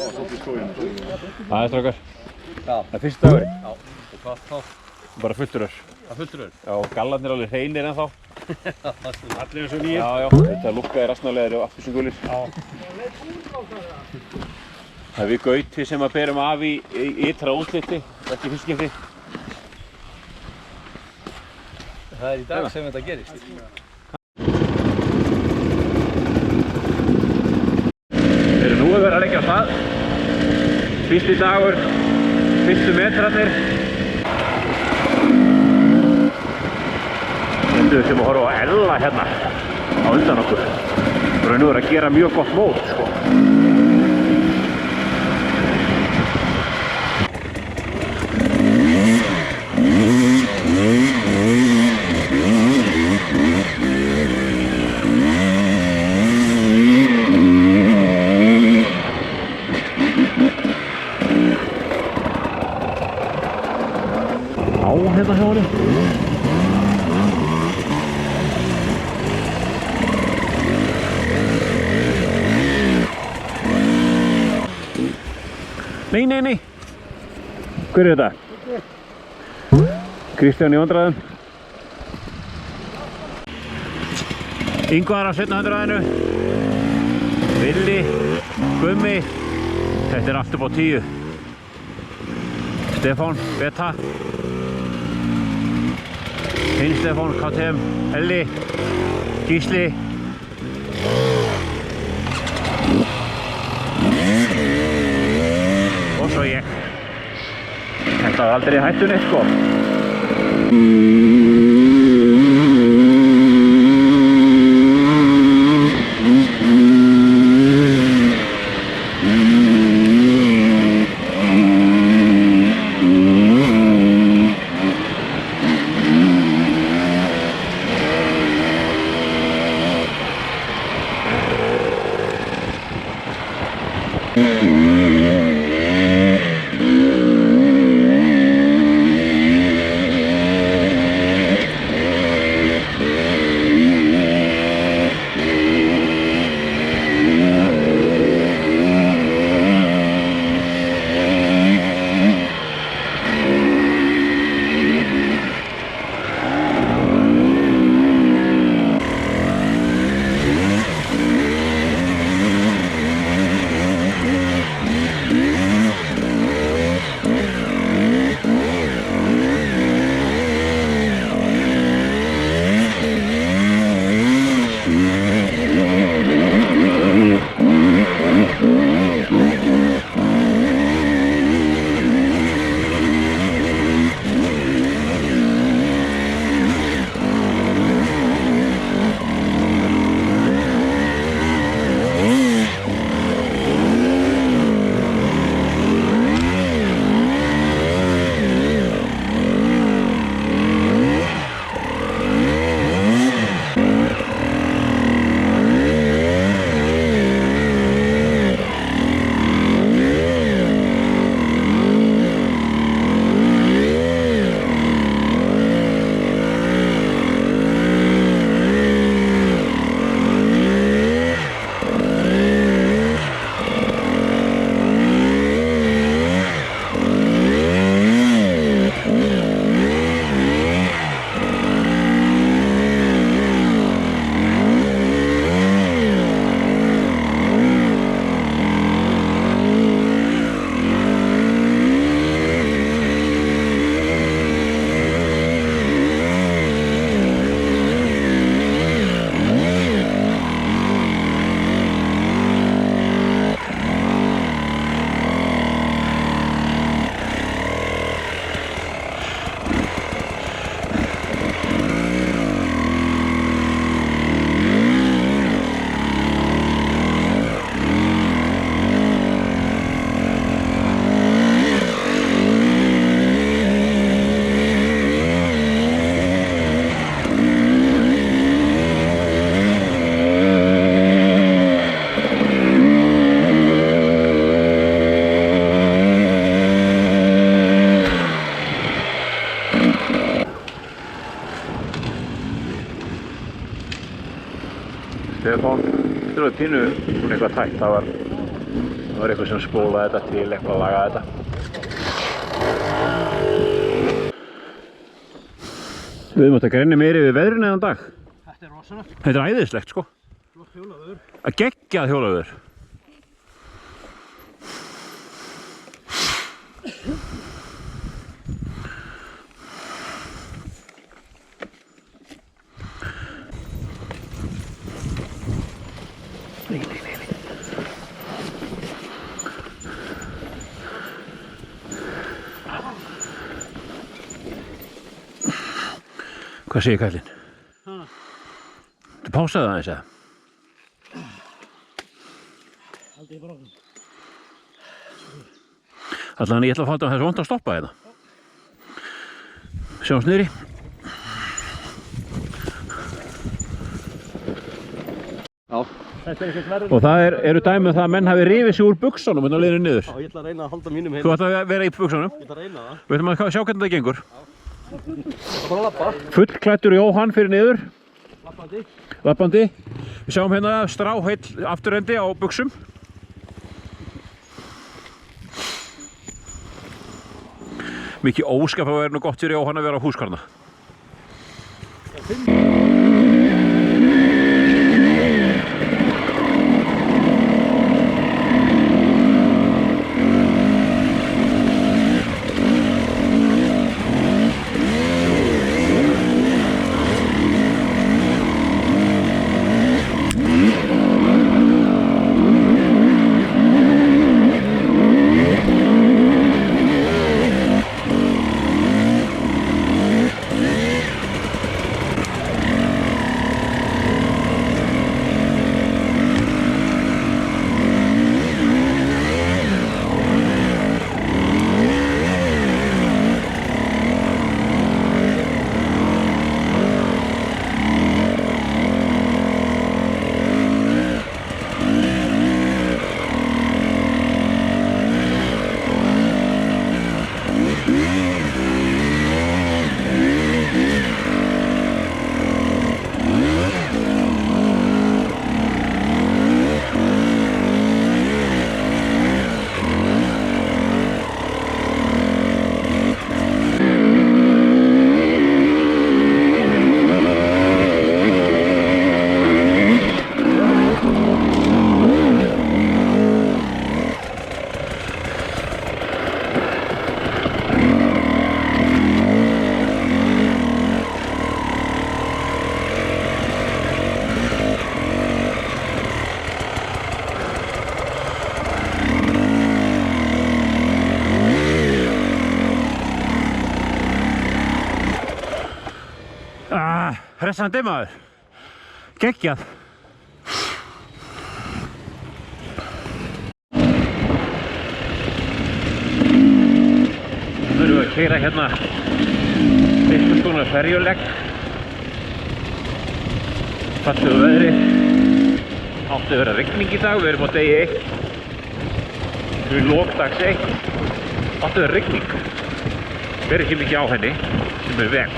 Það er strákar. Það er fyrsti dagurinn. Já. Og hvað þá? Bara fullur ör. Það fullur ör? Já, gallarnir alveg hreinir ennþá. Allir eins og nýjir? Já, já. Þetta lukkaði rastnálegar og appelsíngulir. Já. Það er við Gauti sem að berum af í ytra útliti, ekki fiskskipti. Það er í dag sem þetta gerist. Nú er verið að leggja á stað. Fyrsti dagur, fyrstu metrarnir. Þetta sem að horfa á Ella hérna á undan okkur. Það er nú að gera mjög gott mót, sko. Hérna hjá henni. Nei. Hver er þetta? Kristján í vandræðum. Ingvar á seinna hundraðinu. Villi, Gummi. Þetta er allt upp á 10. Stefán, Beta. Hinn Stefán, KTM, Elli, Gísli. Og svo ég. Þetta var aldrei hættunni, sko. Stefán, þetta var pínu svona eitthvað tætt, það var Það var eitthvað sem spólaði þetta til, eitthvað að laga þetta. Við höfum átt að greina meiri við veðrun eðan dag. Þetta rosalegt. Þetta æðislegt sko. Flott hjólaveður. Að geggjað hjólaveður. Nei. Hvað segir kallinn? Þú pásaði það aðeins eða? Aldrei bara áfram. Allan ég ætla að fatta að það er vont að stoppa þetta. Sjáumst niðri. Já. Þetta er ekkert verður. Og það eru dæmi það að menn hafi rifið sig úr buxunum og leiðinu niður. Já, ég ætla að reyna að halda mínum heim. Þú ætla að vera í buxunum. Ég ætla að reyna það. Við ætlum að sjá hvernig það gengur. Það er bara að labba. Fullklæddur Jóhann fyrir niður. Labbandi. Labbandi. Við sjáum hérna stráheill afturendi á buxum. Mikið óskap að vera nú gott fyrir Jóhann að vera á húskarna. Hressandi maður. Geggjað. Nú erum við að keyra hérna einhvers konar ferjulegg. Fallegu veðri. Átti að vera rigning í dag, við erum á degi 1. Við erum í lok dags 1. Átti að vera rigning. Verið ekki mikið á henni, sem er veg.